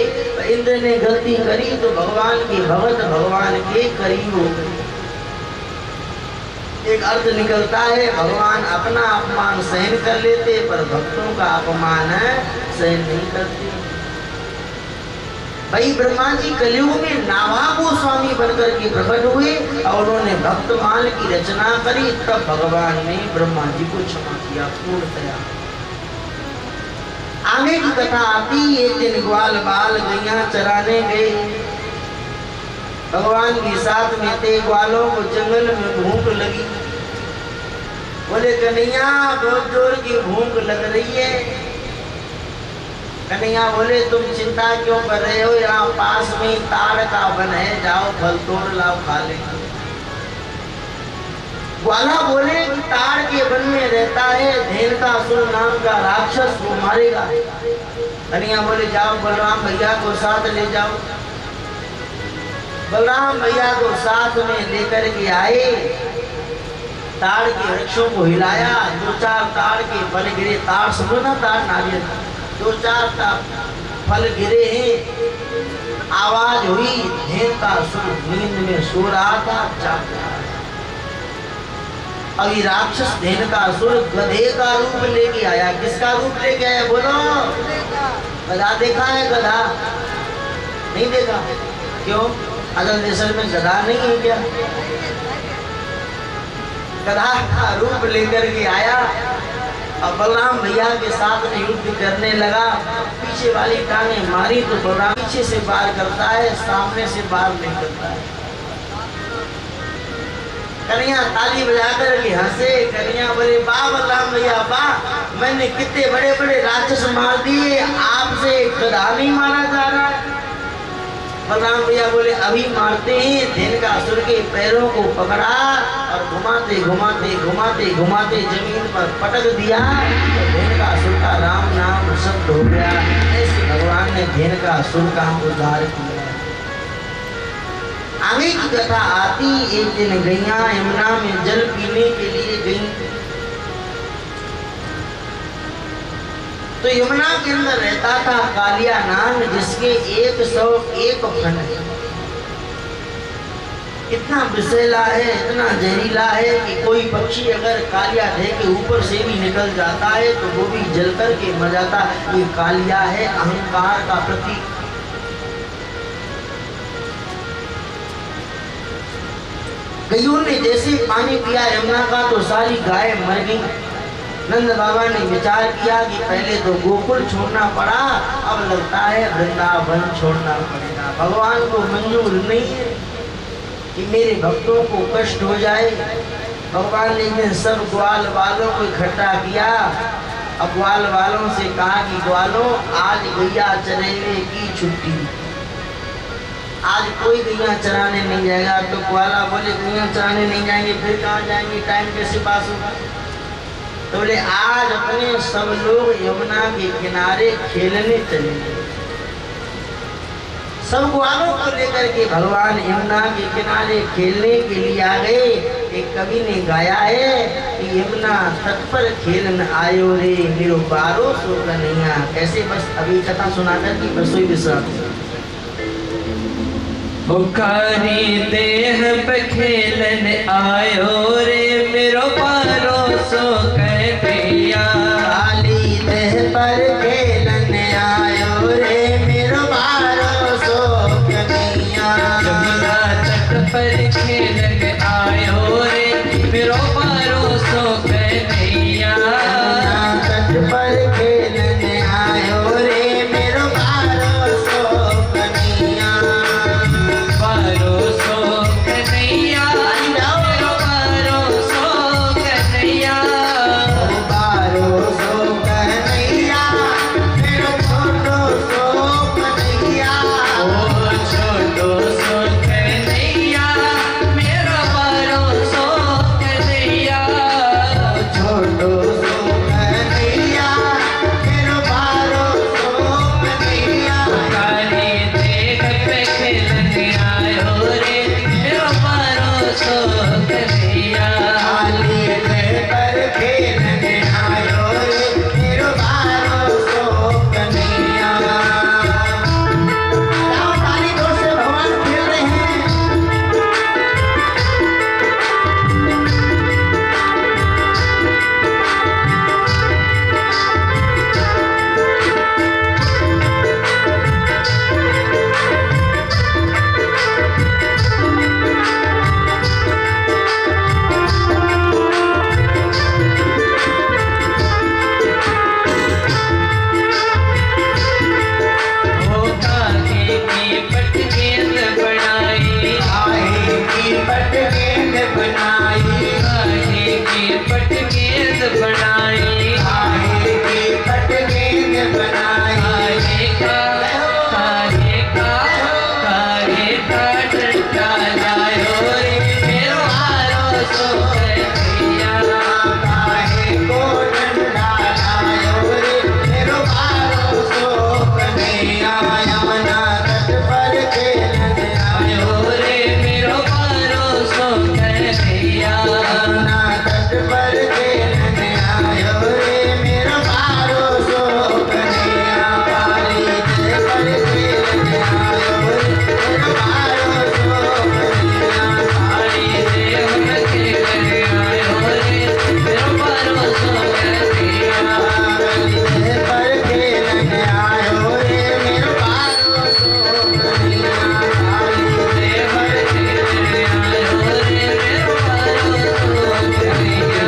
इंद्र ने गलती करी तो भगवान के भगत भगवान के करीब हो गए। एक अर्थ निकलता है, भगवान अपना अपमान सहन कर लेते पर भक्तों का अपमान सहन नहीं करते। भाई ब्रह्मा जी कलयुग में नावा गोस्वामी बनकर के प्रकट हुए और उन्होंने भक्तमाल की रचना करी, तब भगवान ने ब्रह्मा जी को क्षमा किया पूर्णतया। आगे की कथा आती, एक दिन ग्वाल बाल गैया चराने गए, भगवान के साथ में थे। ग्वालों को जंगल में भूख लगी, बोले कन्हैया बहुत जोर की भूख लग रही है। कन्हैया बोले तुम चिंता क्यों कर रहे हो, यहाँ पास में ताड़ का वन है, जाओ फल तोड़ लाओ खा लेंगे। ग्वाला बोले कि ताड़ के वन में रहता है धेनुकासुर नाम का राक्षस, वो मारेगा। कन्हैया बोले जाओ बलराम भैया को साथ ले जाओ। बलराम भैया को साथ में लेकर के आए, ताड़ के वृक्षों को हिलाया, दो चार ताड़ के फल गिरे। ताड़ समझो ना, ताड़ नारियल, दो चार फल गिरे हैं, आवाज हुई, धेनुकासुर नींद में सो रहा था, जाग रहा। अभी राक्षस धेनुकासुर गधे का रूप लेके आया। किसका रूप लेके आया बोलो, गधा देखा है, गधा नहीं देखा, क्यों अदल देशर में गधा नहीं है क्या। गधा का रूप लेकर के आया और बलराम भैया के साथ में युद्ध करने लगा। पीछे वाली टांगे मारी तो बलराम पीछे से वार करता है, सामने से वार नहीं करता है। कन्हैया ताली बजाकर के हंसे। कन्हैया बोले वाह बलराम भैया वाह, मैंने कितने बड़े बड़े राक्षस मार दिए, आपसे गधा नहीं मारा जा रहा है। बलराम भैया बोले अभी मारते हैं। धेनुकासुर के पैरों को पकड़ा और घुमाते घुमाते घुमाते घुमाते जमीन पर पटक दिया, तो धेनुकासुर का राम नाम शब्द हो गया। ऐसे भगवान ने धेनुकासुर का उद्धार किया। आगे की कथा आती, एक दिन गैया यमुना में जल पीने के लिए गई, तो यमुना के अंदर रहता था कालिया नाग, जिसके 101 फन है। इतना विषैला है, इतना जहरीला है कि कोई पक्षी अगर कालिया ढे के ऊपर से भी निकल जाता है तो वो भी जल कर के मर जाता। ये कालिया है, अहंकार का प्रतीक। गैयों ने जैसे पानी पिया यमुना का तो सारी गाय मर गई। नंद बाबा ने विचार किया कि पहले तो गोकुल छोड़ना पड़ा, अब लगता है वृंदावन छोड़ना पड़ेगा। भगवान को मंजूर नहीं है कि मेरे भक्तों को कष्ट हो जाए। भगवान ने सब ग्वाल वालों को इकट्ठा किया। अब ग्वाल वालों से कहा कि ग्वालों आज गैया चरेने की छुट्टी, आज कोई गैया चराने नहीं जाएगा। तो ग्वाला बोले गैया चराने नहीं जाएंगे फिर कहाँ जाएंगे, टाइम कैसे पास होगा। तो बोले आज अपने सब लोग यमुना के किनारे खेलने चलेंगे। सब ग्वालों को लेकर के भगवान यमुना के किनारे खेलने के लिए आ गए। एक कवि ने गाया है कि यमुना तट पर खेलन आयो रे मेरो बारो सो कन्हैया। कैसे, बस अभी कथा सुनाकर की बस विश्राम। बुखारी देह पे खेलन आयो रे मेरो परोसो कन्हैया। काली देह पर खेलन आयो रे मेरो परोसो कन्हैया। जमुना तट पर खेलन आयो रे मेरो परोसो कन्हैया। जमुना तट पर खेलन आयो रे मेरो परोसो कन्हैया। परोसो कन्हैया मेरो परोसो कन्हैया। परोसो कन्हैया मेरो छोटो सो कन्हैया। ओ छोटो सो कन्हैया मेरो परोसो कन्हैया। छोटो सो कन्हैया मेरो परोसो कन्हैया। काली देख पे खेलन आयो रे मेरो परोसो कन्हैया। काली देह पर खेलन आयो रे मेरो परोसो कन्हैया। जाओ ताली जोर से, भगवान खेल रहे हैं। ओ काहे की पट गेंद बनाई। काहे की पट गेंद बनाई। काहे की पट गेंद बनाई। काहे की पट गेंद बनाई। काहे का डंडा लायो रे मेरो परोसो कन्हैया। काहे को डंडा लायो रे मेरो परोसो कन्हैया। यमुना तट पर खेलन आयो आयो रे मेरो परोसो कन्हैया। यमुना तट पर खेलन आयो रे मेरो परोसो कन्हैया। काली देह पर खेलन आयो रे मेरो परोसो कन्हैया। काली देह पे खेलन आयो रे मेरो परोसो कन्हैया। काली देह पर खेलन आयो रे मेरो परोसो कन्हैया। काली देह पर खेलन आयो रे मेरो परोसो कन्हैया।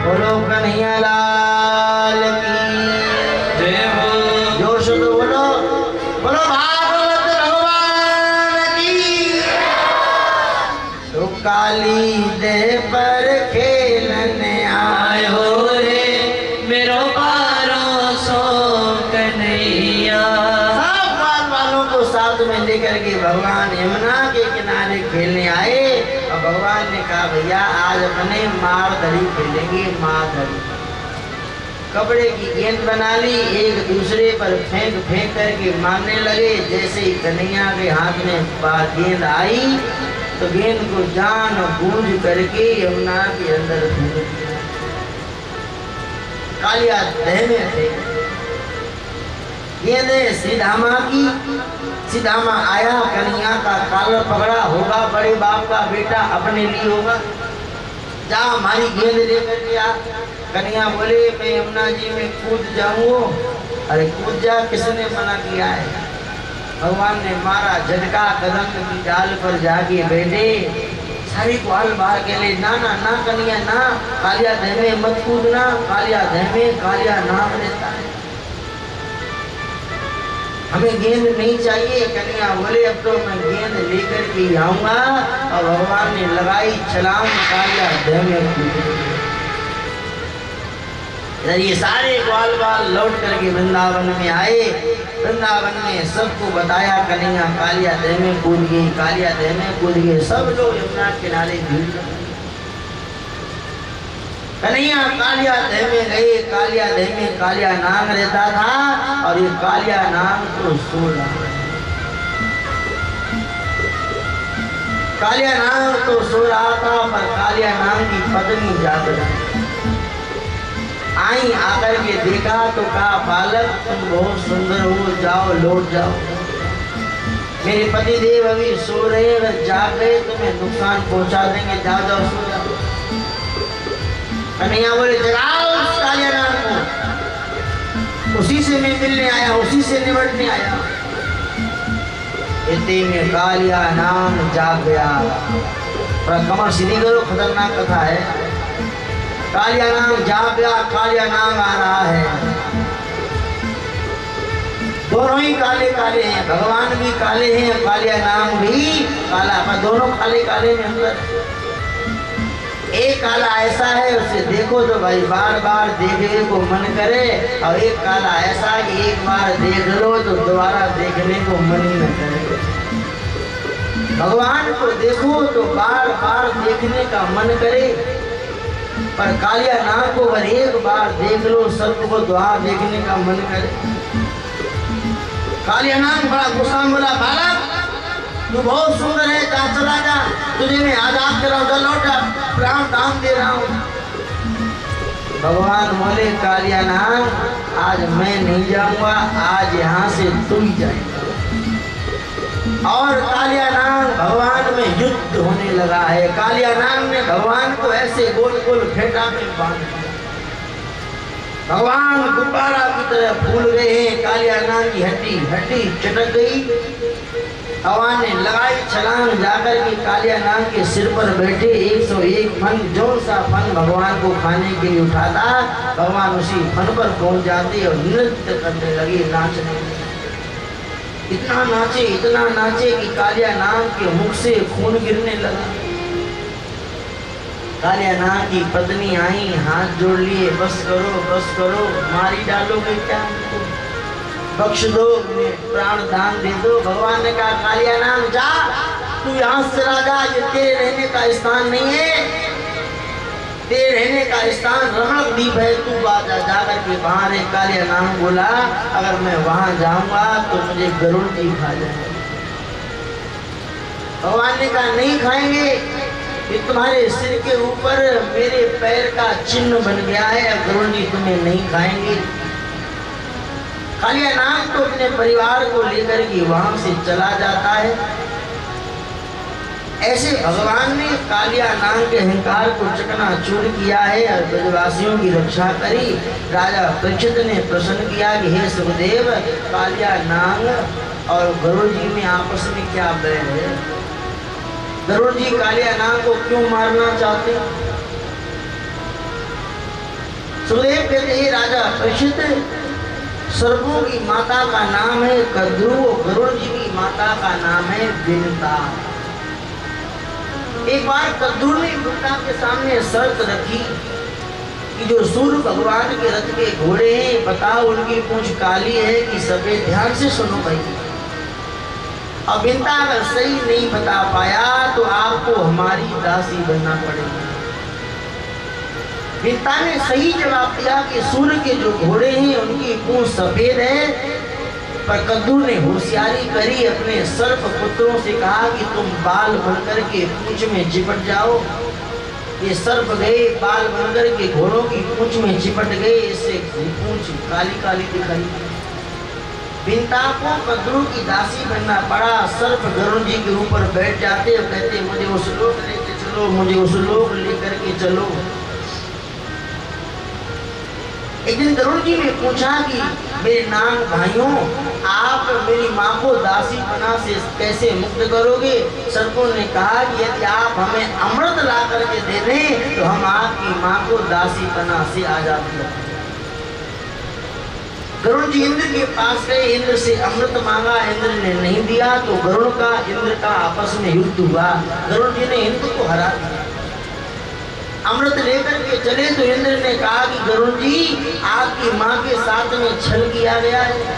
बोलो कन्हैया लाल की जय हो। जोर से तो बोलो, बोलो भागवत भगवान की। तो काली देह पर खेलन आयो आयो रे मेरो परोसो कन्हैया। सब बाल वालों को साथ में लेकर के भगवान यमुना के किनारे खेलने आए। और भगवान ने कहा भैया आज अपने मार धरी खेलेंगे। मार धरी कपड़े की गेंद बना ली, एक दूसरे पर फेंक फेंक करके मारने लगे। जैसे ही कन्हैया के हाथ में गेंद आई तो गेंद को जान बूझ करके यमुना के अंदर फेंक दिया। कालिया देह में थे। गेंद सीधामा की। सीधामा आया, कन्हैया का कॉलर पकड़ा, होगा बड़े बाप का बेटा, अपने लिए होगा, जा हमारी गेंद लेकर के आ। कन्हैया बोले मैं यमुना जी में कूद जाऊँ। अरे कूद जा, किसने मना किया है? भगवान ने मारा झटका, कदम की डाल पर जाके बैठे। सारी ग्वाल बाहर के लिए ना ना ना कन्हैया ना, कालिया देह में मत कूदना। कालिया देह में कालिया नाम रहता है, हमें गेंद नहीं चाहिए। कन्हैया बोले अब तो मैं गेंद लेकर के आऊंगा। और भगवान ने लगाई छलांग, कालिया देह में कूद। इधर ये सारे ग्वाल बाल लौट करके वृंदावन में आए। वृंदावन में सबको बताया कन्हैया कालिया देह में कूद गई, कालिया देह में कूद गए। सब लोग यमुना किनारे भीड़ लगी। कन्हैया कालिया देह में गए। कालिया देह में कालिया नाग रहता था और ये कालिया नाग तो सो रहा है। कालिया नाग तो सो रहा था पर कालिया नाग की पत्नी जाग रही। आई, आकर के देखा तो कहा बालक तुम बहुत सुंदर हो, जाओ लौट जाओ। मेरे पति देव अभी सो रहे हैं, अगर जाग गए तो मैं नुकसान पहुंचा देंगे, जाओ जाओ सो जाओ। कन्हैया बोले जगाओ उस कालिया नाग को, उसी से मैं मिलने आया, उसी से निपटने आया। इतने में कालिया नाग जाग गया। पर कमर सीधी करो, खतरनाक कथा है। कालिया नाग जाग गया, कालिया नाग आ रहा है। दोनों ही काले काले हैं, भगवान भी काले हैं, कालिया नाग भी काला, पर दोनों काले काले में अंदर। एक काला ऐसा है उसे देखो तो भाई बार बार देखने को मन करे, और एक काला ऐसा कि एक बार देख लो तो दोबारा देखने को मन ही न करे। भगवान को देखो तो बार बार देखने का मन करे, पर कालिया नाग को अगर एक बार देख लो सबको दोबारा देखने का मन करे। कालिया नाग बड़ा गुस्सा में बोला, बालक तू बहुत सुंदर है, जा चला जा, तुझे मैं आजाद कर रहा हूँ, लौट जा, प्राण दान दे रहा हूँ। भगवान बोले कालिया नाग आज मैं नहीं जाऊंगा, आज यहाँ से तू ही जाएगा। और कालिया नाग भगवान में युद्ध होने लगा है। कालिया नाग ने भगवान को ऐसे गोल गोल फेंटा में बांध दिया। भगवान गुब्बारा की तरह फूल गए हैं। कालिया नाग की हड्डी हड्डी चटक गई। भगवान ने लगाई छलांग, जाकर के कालिया नाग के सिर पर बैठे 101 फन, जो सा फन भगवान को खाने के लिए उठाता, भगवान उसी फन पर पहुंच जाते और नृत्य करने लगे, नाचने लगे। इतना नाचे कि कालिया नाग के मुख से खून गिरने लगा। कालिया नाग की पत्नी आई, हाथ जोड़ लिए, बस करो, मारी डालोगे क्या, बख्श दो, प्राण दान दे दो। भगवान ने कहा कालिया नाग जा, तू यहाँ से चला जा, ये तेरे रहने का स्थान नहीं है, तेरे रहने का स्थान रमण द्वीप है, तू आजा। जाकर के बाहर एक कालिया नाग बोला अगर मैं वहां जाऊंगा तो मुझे गरुड़ जी खा जाएंगे। भगवान ने कहा नहीं खाएंगे, ये तुम्हारे सिर के ऊपर मेरे पैर का चिन्ह बन गया है, गरुड़ जी तुम्हें नहीं खाएंगे। कालिया नाग तो अपने परिवार को लेकर के वहां से चला जाता है। ऐसे भगवान ने कालिया नाग के अहंकार को चकनाचूर किया है और ब्रजवासियों की रक्षा करी। राजा परीक्षित ने प्रश्न किया कि हे सुखदेव, कालिया नाग और गरुड़ जी में आपस में क्या बैर है? गरुड़ जी कालिया नाग को क्यों मारना चाहते? सुखदेव कहते हैं राजा परीक्षित, सर्पों की माता का नाम है कद्रू, गरुड़ जी की माता का नाम है विनता। एक बार कद्रू ने विनता के सामने शर्त रखी कि जो सूर्य भगवान के रथ के घोड़े हैं, बताओ उनकी पूंछ काली है कि सफेद, ध्यान से सुनो भाई। अब विनता अगर सही नहीं बता पाया तो आपको हमारी दासी बनना पड़ेगा। विनता ने सही जवाब दिया कि सूर्य के जो घोड़े हैं उनकी पूंछ सफेद है, पर कद्रू ने होशियारी करी, अपने सर्प पुत्रों से कहा कि तुम बाल बनकर के पूंछ में चिपट जाओ। ये सर्प गए, बाल बनकर के घोड़ों की पूंछ में चिपट गए, इससे पूंछ काली काली दिखाई। विनता को कद्रू की दासी बनना पड़ा। सर्प गरुड़ जी के ऊपर बैठ जाते और कहते मुझे उस लोक लेके चलो, मुझे उस लोक लेकर के चलो। एक दिन गरुड़ जी ने पूछा कि मेरे नाग भाइयों, आप मेरी माँ को दासी पना से कैसे मुक्त करोगे? सर्पों ने कहा कि यदि आप हमें अमृत ला करके दे दें तो हम आपकी माँ को दासी पना से आजाद कर दें। गरुड़ जी इंद्र के पास गए, इंद्र से अमृत मांगा, इंद्र ने नहीं दिया तो गरुड़ का इंद्र का आपस में युद्ध हुआ। गरुड़ जी ने इंद्र को हरा दिया। अमृत लेकर के चले तो इंद्र ने कहा कि गरुड़ जी आपकी माँ के साथ में छल किया गया है।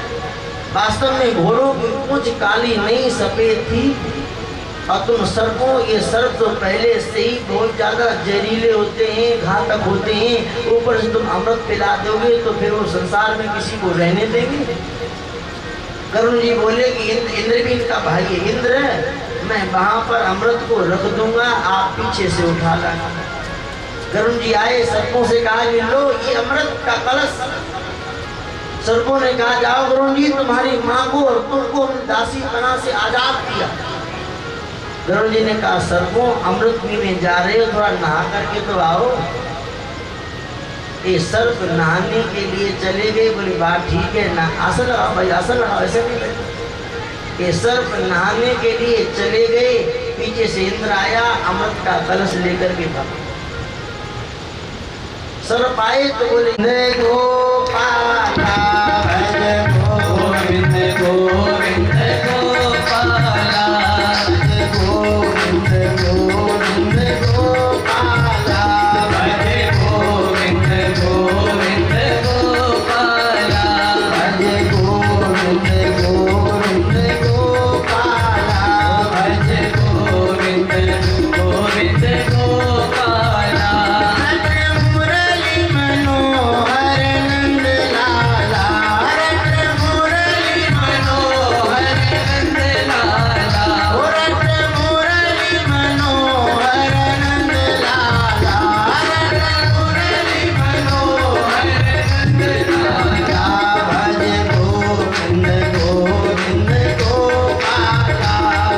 वास्तव में घोड़ों की पूंछ काली नहीं सफेद थी, और तुम सर्पों, ये सर्प तो पहले से ही बहुत ज्यादा जहरीले होते हैं, घातक होते हैं, ऊपर से तुम अमृत पिला दोगे तो फिर वो संसार में किसी को रहने देंगे? गरुड़ जी बोले कि इंद्र भी इनका भाई है, इंद्र मैं वहां पर अमृत को रख दूंगा, आप पीछे से उठा लाना। गरुड़ जी आए, सर्पों से कहा कि लो ये अमृत का कलश, सर्पों ने कहा जाओ वरुण जी, तुम्हारी माँ को और तुमको दासी पना से आजाद किया। वरुण जी ने कहा सर्पों, अमृत पीने जा रहे हो, थोड़ा नहा करके तो आओ। ये सर्प नहाने के लिए चले गए। बोली बात ठीक है ना, आसन लगाओ भाई, आसन लगाओ, ऐसे नहीं। ये सर्प नहाने के लिए चले गए। पीछे से इंद्र आया, अमृत का कलश लेकर के था। सर्प आए तो बोले गोपाला भज गोविंद गोविंद गोपाला, गोविंद गोविंद गोपाला भज गोविंद गोविंद गोपाला, भज गोविंद गोविंद गोपाला भज गोविंद गोविंद गोपाला। मुरली मनोहर नंद लाला, मुरली मनोहर नंद लाला, मुरली मनोहर नंद लाला, मुरली मनोहर नंद लाला, भज गोविंद गोविंद गोपाला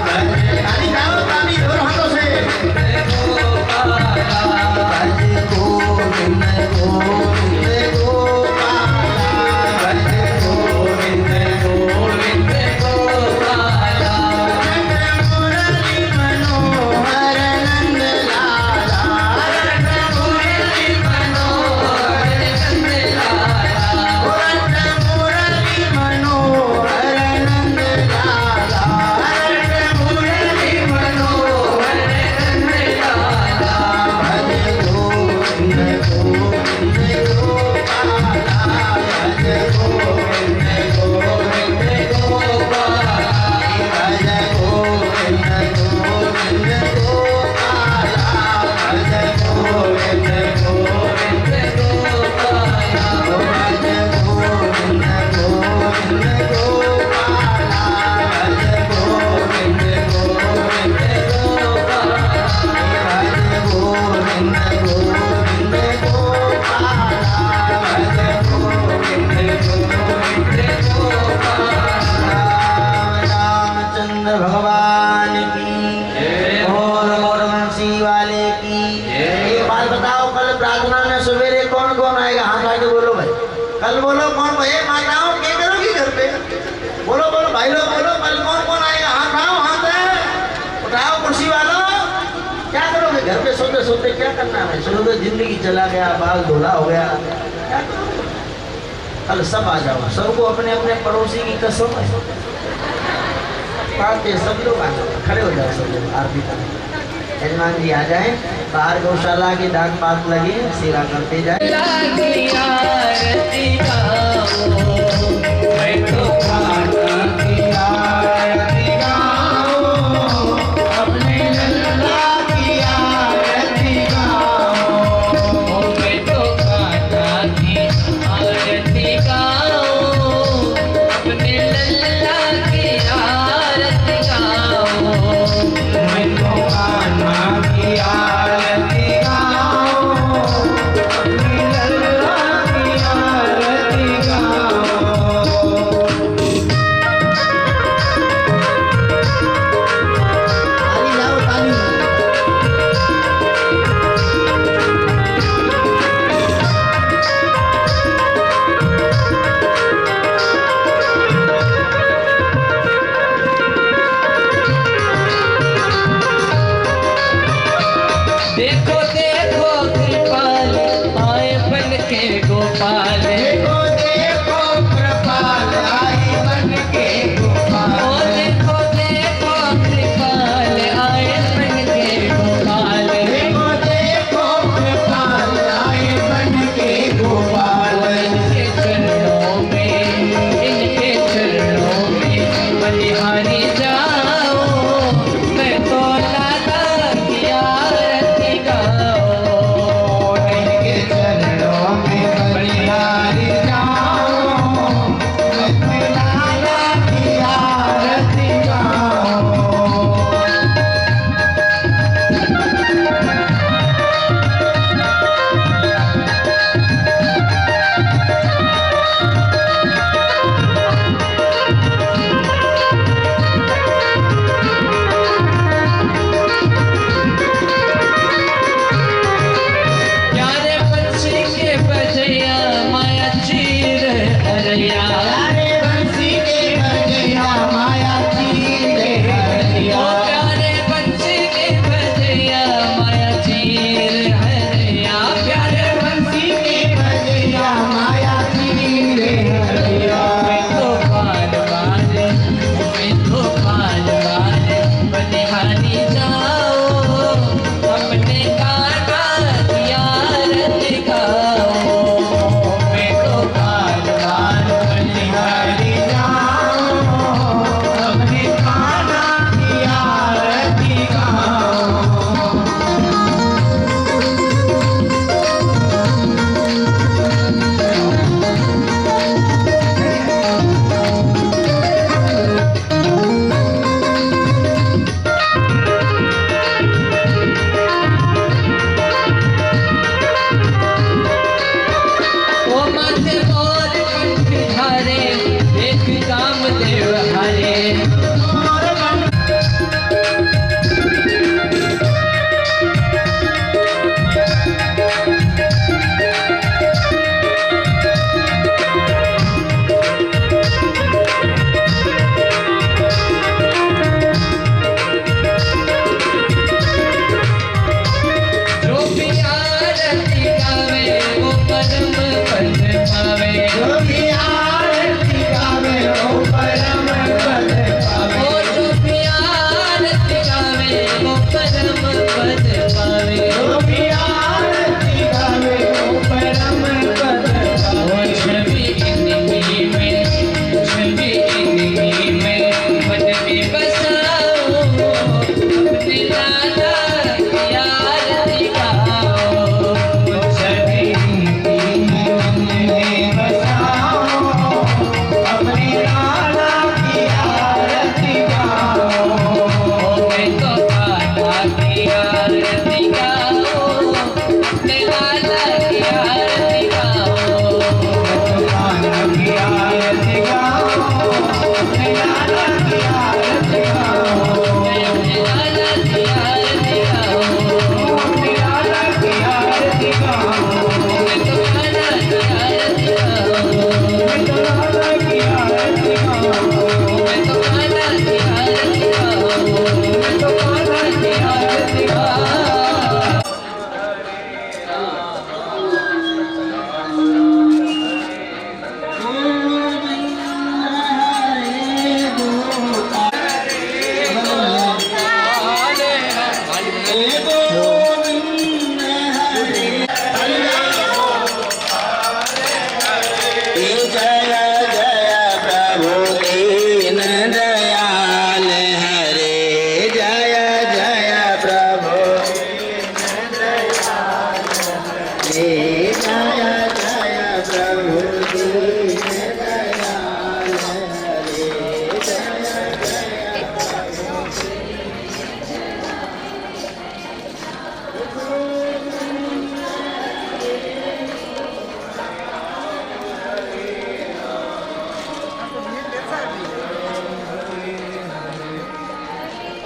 भज। ताली गाओ, ताली जोर हाथों से। गोपाला, भज गोविंद गोविंद गोपाला भज गोविंद गोविंद गोपाला, मुरली मनोहर नंद लाला, मुरली मनोहर नंद लाला, मुरली मनोहर नंद लाला, मुरली मनोहर नंद लाला, भज गोविंद गोविंद गोपाला भज गोविंद गोविंद गोपाला, भज गोविंद गोविंद गोपाला भज गोविंद गोविंद गोपाला, भज गोविंद गोविंद गोपाला भज गोविंद गोविंद गोपाला, भज गोविंद गोविंद गोपाला भज गोविंद गोविंद गोपाला। रामचंद्र भगवान की जय। और वंशी वाले की। जय। एक बात बताओ, कल प्रार्थना में सवेरे कौन कौन आएगा? हाथ उठा के बोलो भाई, कल बोलो कौन? भाई माताओं क्या करोगी घर पे? बोलो बोलो भाई लोग बोलो, कल कौन कौन आएगा? हाथ उठाओ, हाथ उठाओ कुर्सी वालों। क्या करोगे घर पे सोते सोते? क्या करना है? चलो तो जिंदगी चला गया, बाल धोला हो गया, क्या करोगे? कल सब आ जाओ, सबको अपने अपने पड़ोसी की कसम है। पाते सब लोग आ जाओ, खड़े हो जाओ सब लोग आरती करें। यजमान जी आ जाए, बाहर गौशाला की डाक पात लगी, सेवा करते जाए। लागी आरती गाओ, बैठो खाना की आरती गाओ, अपने लल्ला की आरती गाओ, बैठो खाना की आरती गाओ, अपने लल्ला की आरती गाओ, बैठो खाना की आरती गाओ, अपने लल्ला की आरती गाओ।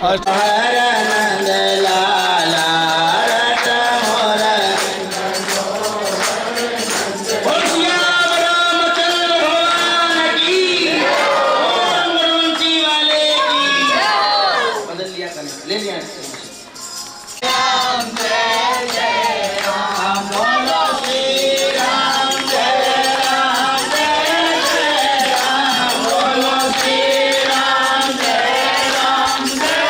नंद लाला रट मोर बोल श्याम रामचंद्र भगवान की ओम गुरुवंशी वाले की बदल लिया करें ले लिया राम जय जय राम बोलो श्री राम जय राम जय जय राम बोलो श्री राम जय राम जय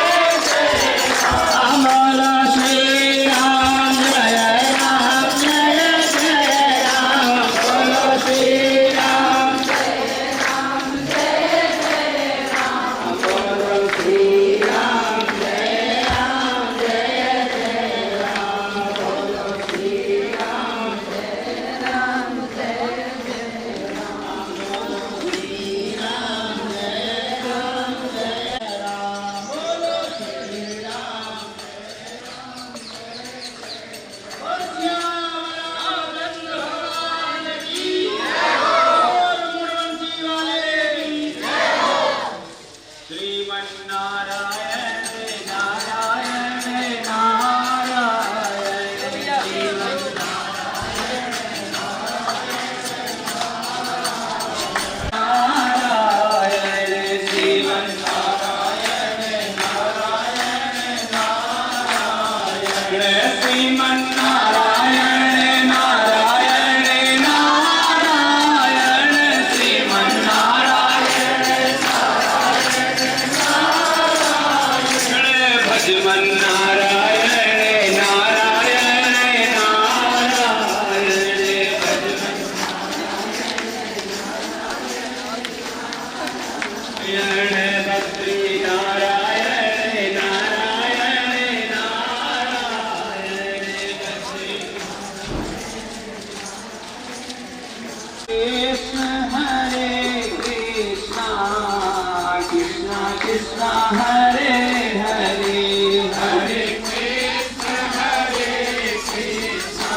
जय राम बोलो श्री राम जय राम जय जय राम बोलो श्री राम जय राम जय जय राम बोलो श्री राम जय राम जय जय राम बोलो श्री राम जय राम जय जय राम बोलो श्री राम जय राम जय राम बोलो श्री राम बोल श्याम रामचंद्र भगवान की और गुरुवंशी वाले की श्रीमन्नारायण नारायण नारायण नारायण श्रीमन्नारायण नारायण नारायण श्रीमन्नारायण नारायण नारायण श्रीमन्नारायण भजमन नारायण नारायण नारायण भजमन बद्री नारायण नारायण नारायण बद्री कृष्ण हरे कृष्ण कृष्ण कृष्ण हरे हरे हरे कृष्ण हरे कृष्ण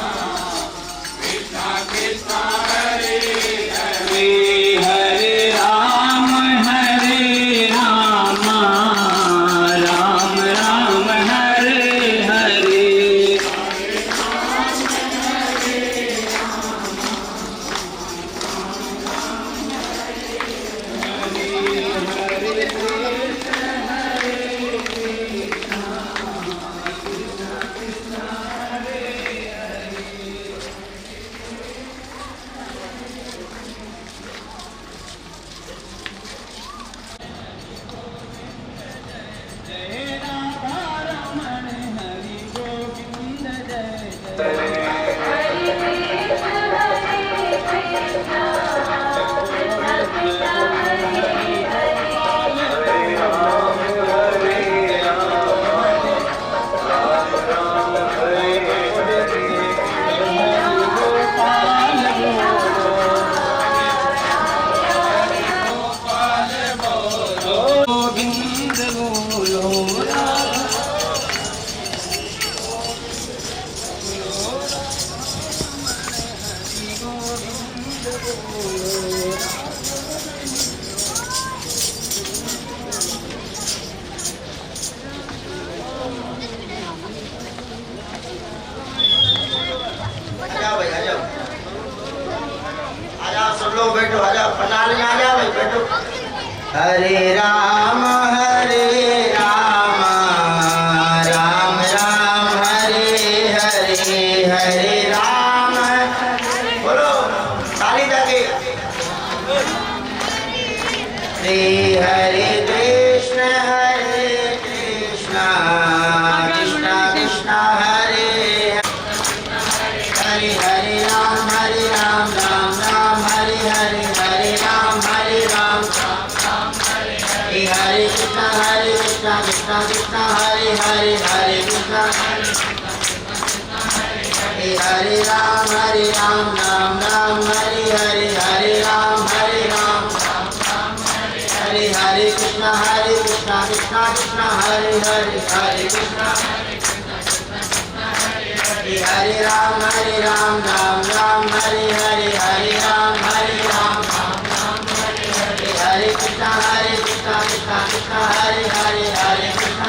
कृष्ण कृष्ण हरे हरे हरे राम राम राम हरे हरे जय राधा रमण हरि गोविंद जय जय गोविंद बोलो आजाओ भाई आजाओ आजाओ सब लोग बैठो आजाओ पंडाल में आ जाओ भाई बैठो हरे राम राम राम हरे हरे हरे राम बोलो ताली जाके श्री हरे कृष्ण कृष्ण कृष्ण हरे हरे हरे राम राम राम हरे हरे हरे राम हरे कृष्ण कृष्ण कृष्ण हरे हरे हरे कृष्ण हरे राम राम राम हरे हरे हरे राम हरे कृष्ण कृष्ण कृष्ण हरे हरे हरे कृष्ण हरे राम राम राम हरे हरे हरे राम हरे कृष्ण कृष्ण कृष्ण हरे हरे हरे कृष्ण